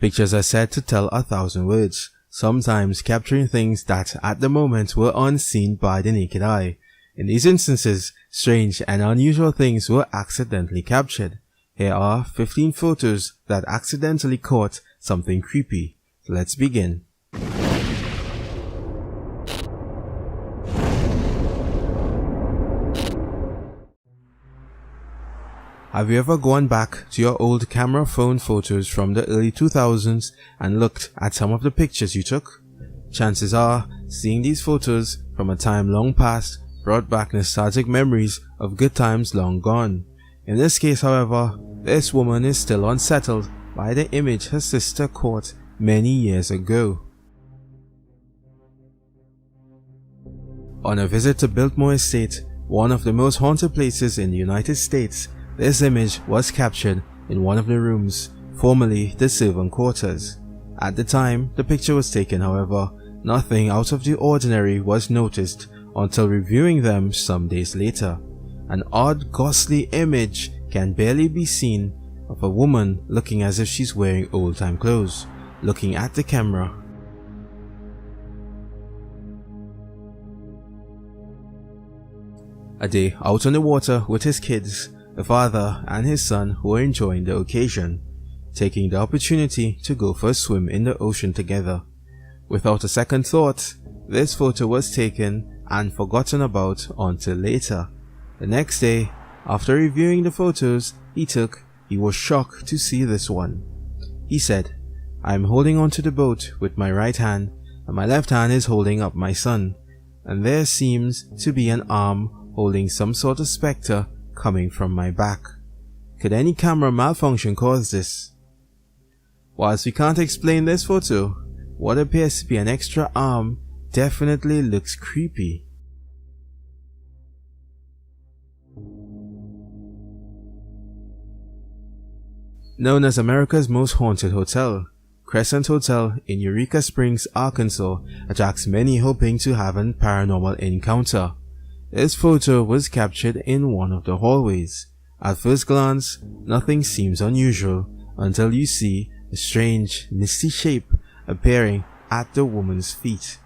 Pictures are said to tell 1,000 words, sometimes capturing things that at the moment were unseen by the naked eye. In these instances, strange and unusual things were accidentally captured. Here are 15 photos that accidentally caught something creepy. Let's begin. Have you ever gone back to your old camera phone photos from the early 2000s and looked at some of the pictures you took? Chances are, seeing these photos from a time long past brought back nostalgic memories of good times long gone. In this case, however, this woman is still unsettled by the image her sister caught many years ago. On a visit to Biltmore Estate, one of the most haunted places in the United States, this image was captured in one of the rooms, formerly the servant quarters. At the time the picture was taken, however, nothing out of the ordinary was noticed until reviewing them some days later. An odd, ghostly image can barely be seen of a woman looking as if she's wearing old-time clothes, looking at the camera. A day out on the water with his kids, the father and his son were enjoying the occasion, taking the opportunity to go for a swim in the ocean together. Without a second thought, this photo was taken and forgotten about until later. The next day, after reviewing the photos he took, he was shocked to see this one. He said, "I am holding onto the boat with my right hand and my left hand is holding up my son, and there seems to be an arm holding some sort of spectre coming from my back. Could any camera malfunction cause this?" Whilst we can't explain this photo, what appears to be an extra arm definitely looks creepy. Known as America's most haunted hotel, Crescent Hotel in Eureka Springs, Arkansas attracts many hoping to have a paranormal encounter. This photo was captured in one of the hallways. At first glance, nothing seems unusual until you see a strange, misty shape appearing at the woman's feet.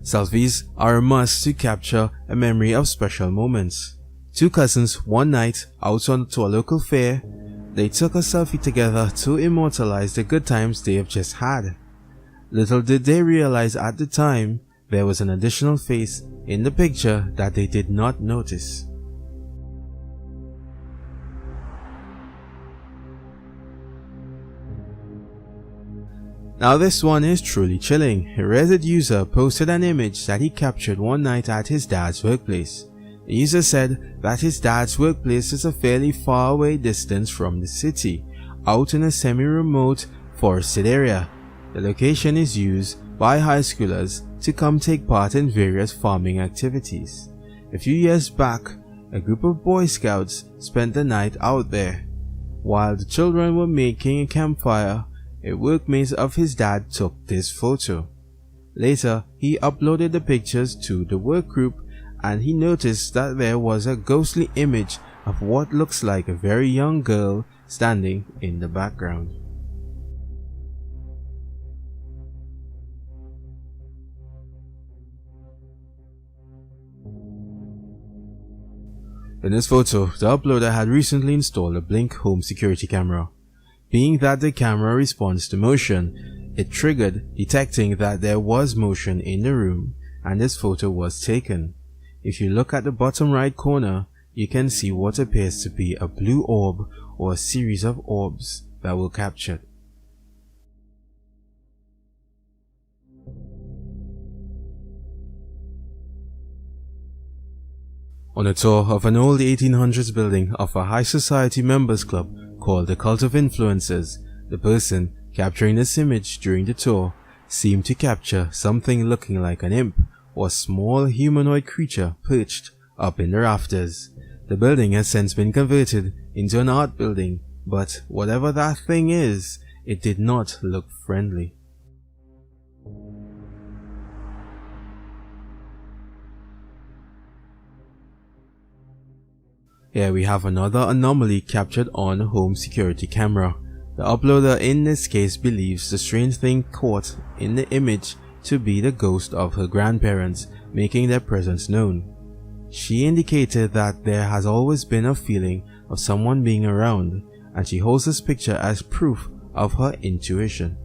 Selfies are a must to capture a memory of special moments. Two cousins one night out to a local fair, they took a selfie together to immortalize the good times they have just had. Little did they realize at the time, there was an additional face in the picture that they did not notice. Now this one is truly chilling. A Reddit user posted an image that he captured one night at his dad's workplace. The user said that his dad's workplace is a fairly far away distance from the city, out in a semi-remote forested area. The location is used by high schoolers to come take part in various farming activities. A few years back, a group of Boy Scouts spent the night out there. While the children were making a campfire, a workmate of his dad took this photo. Later, he uploaded the pictures to the work group and he noticed that there was a ghostly image of what looks like a very young girl standing in the background. In this photo, the uploader had recently installed a Blink home security camera. Being that the camera responds to motion, it triggered detecting that there was motion in the room and this photo was taken. If you look at the bottom right corner, you can see what appears to be a blue orb or a series of orbs that were captured. On a tour of an old 1800s building of a high society members club called the Cult of Influencers, the person capturing this image during the tour seemed to capture something looking like an imp or small humanoid creature perched up in the rafters. The building has since been converted into an art building, but whatever that thing is, it did not look friendly. Here we have another anomaly captured on a home security camera. The uploader in this case believes the strange thing caught in the image to be the ghost of her grandparents, making their presence known. She indicated that there has always been a feeling of someone being around, and she holds this picture as proof of her intuition.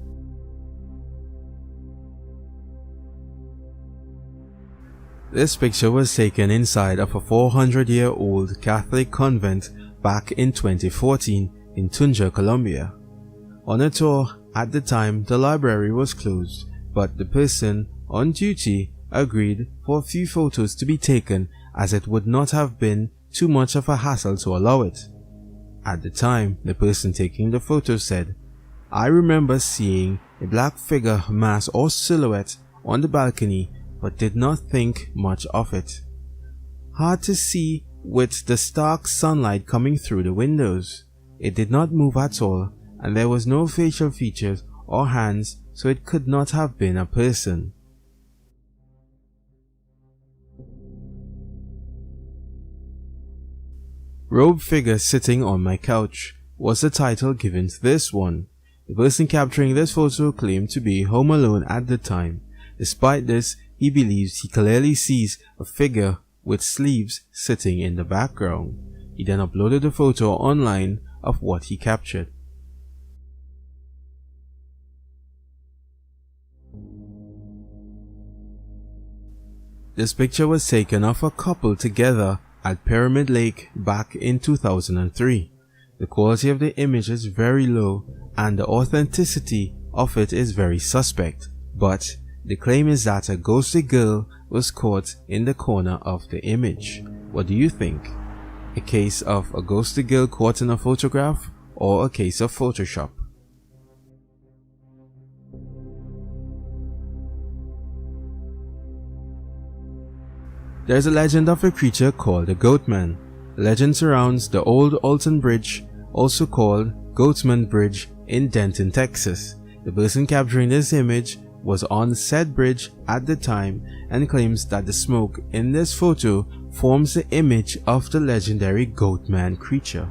This picture was taken inside of a 400-year-old Catholic convent back in 2014 in Tunja, Colombia. On a tour at the time, the library was closed, but the person on duty agreed for a few photos to be taken, as it would not have been too much of a hassle to allow it. At the time, the person taking the photo said, "I remember seeing a black figure, mass or silhouette on the balcony, but did not think much of it. Hard to see with the stark sunlight coming through the windows. It did not move at all, and there was no facial features or hands, so it could not have been a person." "Robed figure sitting on my couch" was the title given to this one. The person capturing this photo claimed to be home alone at the time. Despite this, he believes he clearly sees a figure with sleeves sitting in the background. He then uploaded a photo online of what he captured. This picture was taken of a couple together at Pyramid Lake back in 2003. The quality of the image is very low and the authenticity of it is very suspect, but the claim is that a ghostly girl was caught in the corner of the image. What do you think? A case of a ghostly girl caught in a photograph, or a case of Photoshop? There is a legend of a creature called the Goatman. The legend surrounds the old Alton Bridge, also called Goatman Bridge, in Denton, Texas. The person capturing this image was on said bridge at the time and claims that the smoke in this photo forms the image of the legendary Goatman creature.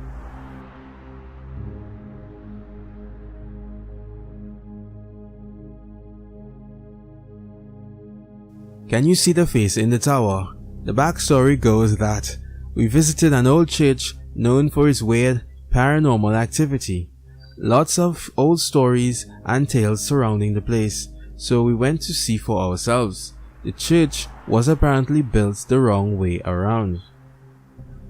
Can you see the face in the tower? The backstory goes that we visited an old church known for its weird paranormal activity. Lots of old stories and tales surrounding the place, so we went to see for ourselves. The church was apparently built the wrong way around.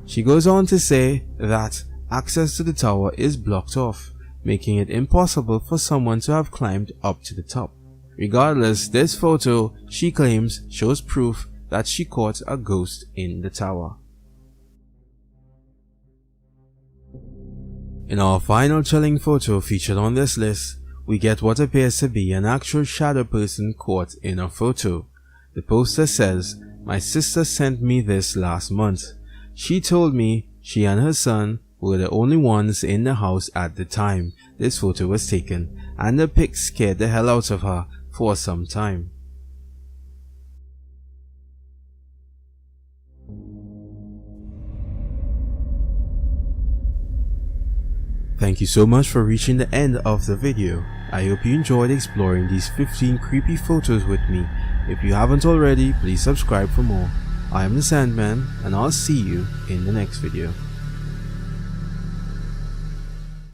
She goes on to say that access to the tower is blocked off, making it impossible for someone to have climbed up to the top. Regardless, this photo, she claims, shows proof that she caught a ghost in the tower. In our final chilling photo featured on this list, we get what appears to be an actual shadow person caught in a photo. The poster says, "My sister sent me this last month. She told me she and her son were the only ones in the house at the time this photo was taken, and the pic scared the hell out of her for some time." Thank you so much for reaching the end of the video. I hope you enjoyed exploring these 15 creepy photos with me. If you haven't already, please subscribe for more. I am the Sandman, and I'll see you in the next video.